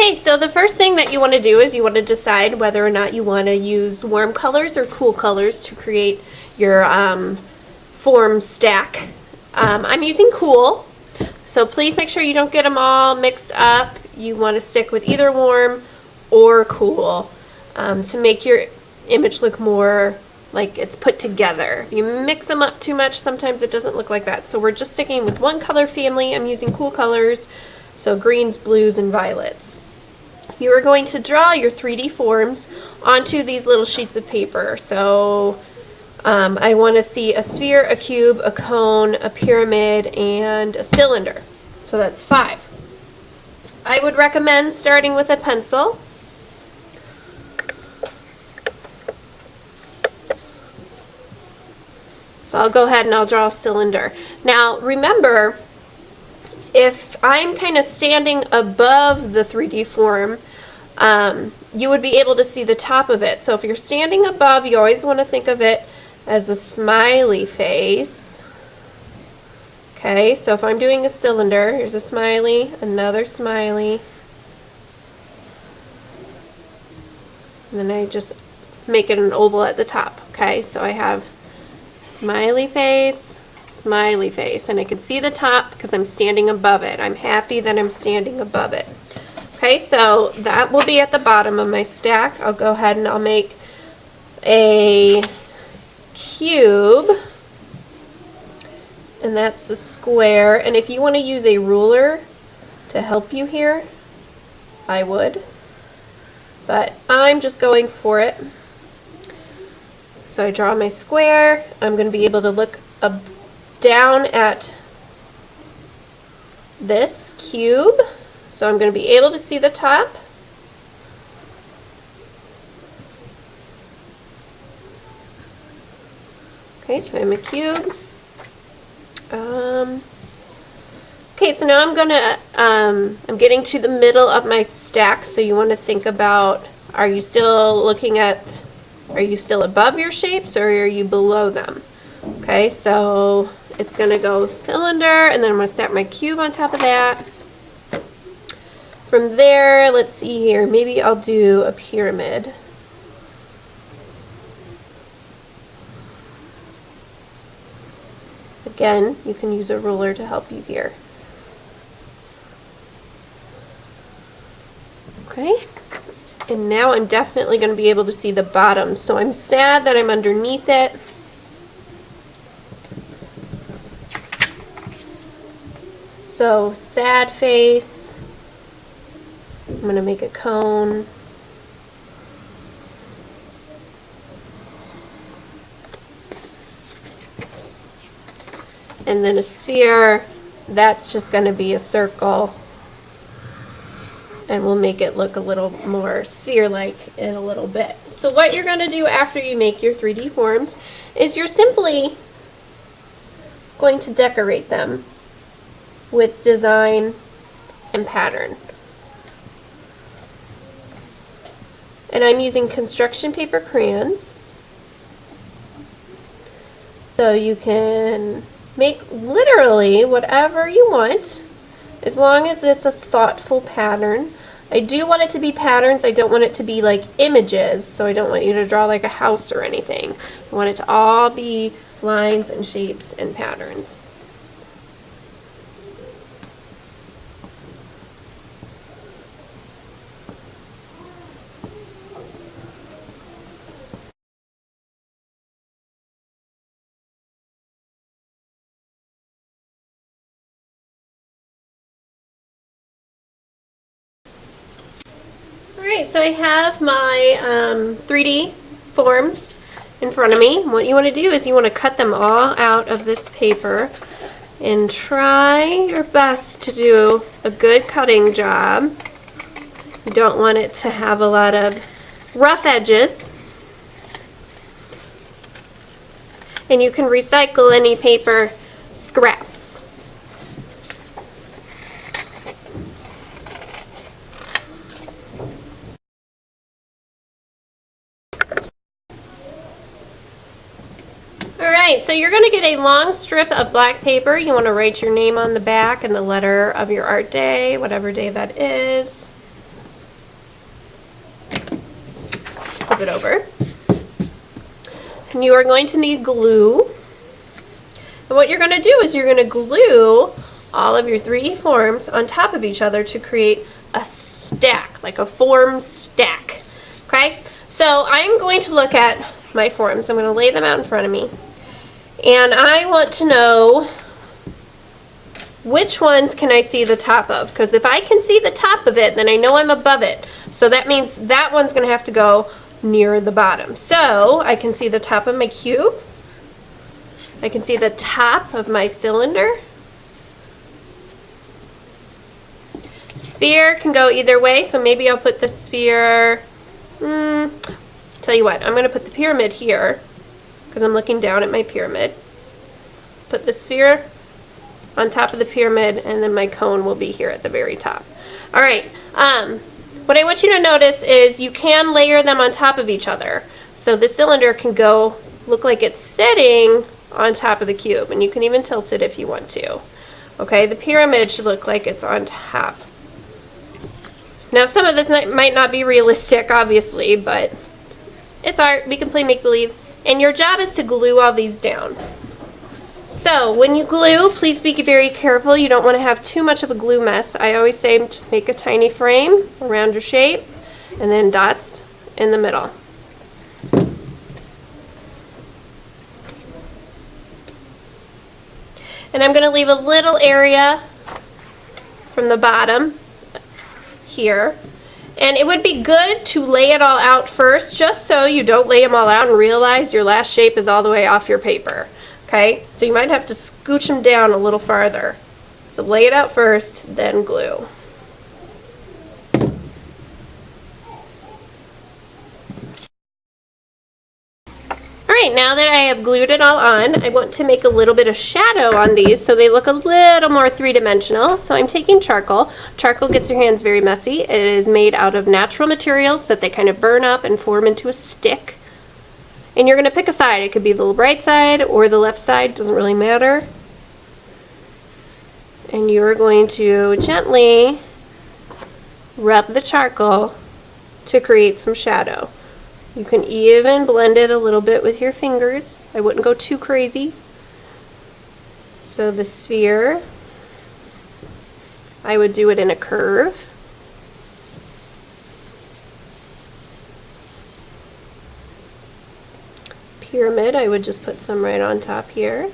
Okay, so the first thing that you want to do is you want to decide whether or not you want to use warm colors or cool colors to create your form stack. I'm using cool, so please make sure you don't get them all mixed up. You want to stick with either warm or cool to make your image look more like it's put together. If you mix them up too much, sometimes it doesn't look like that. So we're just sticking with one color family. I'm using cool colors, so greens, blues, and violets. You are going to draw your 3D forms onto these little sheets of paper. So I want to see a sphere, a cube, a cone, a pyramid, and a cylinder. So that's 5. I would recommend starting with a pencil. So I'll go ahead and I'll draw a cylinder. Now remember, if I'm kind of standing above the 3D form, you would be able to see the top of it. So if you're standing above, you always want to think of it as a smiley face. Okay, so if I'm doing a cylinder, here's a smiley, another smiley, and then I just make it an oval at the top. Okay, so I have smiley face, and I can see the top because I'm standing above it. I'm happy that I'm standing above it. Okay, so that will be at the bottom of my stack. I'll go ahead and I'll make a cube, and that's a square. And if you want to use a ruler to help you here, I would, but I'm just going for it. So I draw my square. I'm going to be able to look down at this cube, so I'm going to be able to see the top. Okay, so I'm a cube. Okay, so now I'm getting to the middle of my stack, so you want to think about, are you still above your shapes or are you below them? Okay, so it's going to go cylinder, and then I'm going to stack my cube on top of that. From there, let's see here, maybe I'll do a pyramid. Again, you can use a ruler to help you here. Okay, and now I'm definitely going to be able to see the bottom, so I'm sad that I'm underneath it. So sad face, I'm going to make a cone. And then a sphere, that's just going to be a circle. And we'll make it look a little more sphere-like in a little bit. So what you're going to do after you make your 3D forms is you're simply going to decorate them with design and pattern. And I'm using construction paper crayons. So you can make literally whatever you want, as long as it's a thoughtful pattern. I do want it to be patterns. I don't want it to be like images, so I don't want you to draw like a house or anything. I want it to all be lines and shapes and patterns. Alright, so I have my 3D forms in front of me. What you want to do is you want to cut them all out of this paper and try your best to do a good cutting job. You don't want it to have a lot of rough edges. And you can recycle any paper scraps. Alright, so you're going to get a long strip of black paper. You want to write your name on the back and the letter of your art day, whatever day that is. flip it over. And you are going to need glue. And what you're going to do is you're going to glue all of your 3D forms on top of each other to create a stack, like a form stack. Okay? So I'm going to look at my forms. I'm going to lay them out in front of me. And I want to know which ones can I see the top of? Because if I can see the top of it, then I know I'm above it. So that means that one's going to have to go near the bottom. So I can see the top of my cube. I can see the top of my cylinder. Sphere can go either way, so maybe I'll put the sphere, tell you what, I'm going to put the pyramid here, because I'm looking down at my pyramid. Put the sphere on top of the pyramid, and then my cone will be here at the very top. Alright, what I want you to notice is you can layer them on top of each other. So the cylinder can go, look like it's sitting on top of the cube, and you can even tilt it if you want to. Okay, the pyramid should look like it's on top. Now some of this might not be realistic, obviously, but it's art. We can play make-believe. And your job is to glue all these down. So when you glue, please be very careful. You don't want to have too much of a glue mess. I always say just make a tiny frame around your shape and then dots in the middle. And I'm going to leave a little area from the bottom here. And it would be good to lay it all out first, just so you don't lay them all out and realize your last shape is all the way off your paper. Okay? So you might have to scooch them down a little farther. So lay it out first, then glue. Alright, now that I have glued it all on, I want to make a little bit of shadow on these so they look a little more three-dimensional. So I'm taking charcoal. Charcoal gets your hands very messy. It is made out of natural materials so that they kind of burn up and form into a stick. And you're going to pick a side. It could be the right side or the left side, doesn't really matter. And you're going to gently rub the charcoal to create some shadow. You can even blend it a little bit with your fingers. I wouldn't go too crazy. So the sphere, I would do it in a curve. Pyramid, I would just put some right on top here.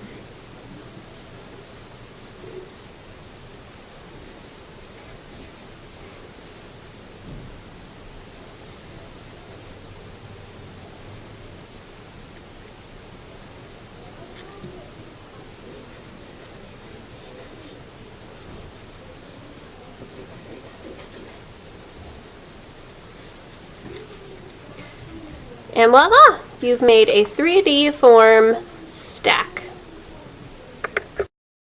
And voila! You've made a 3D form stack.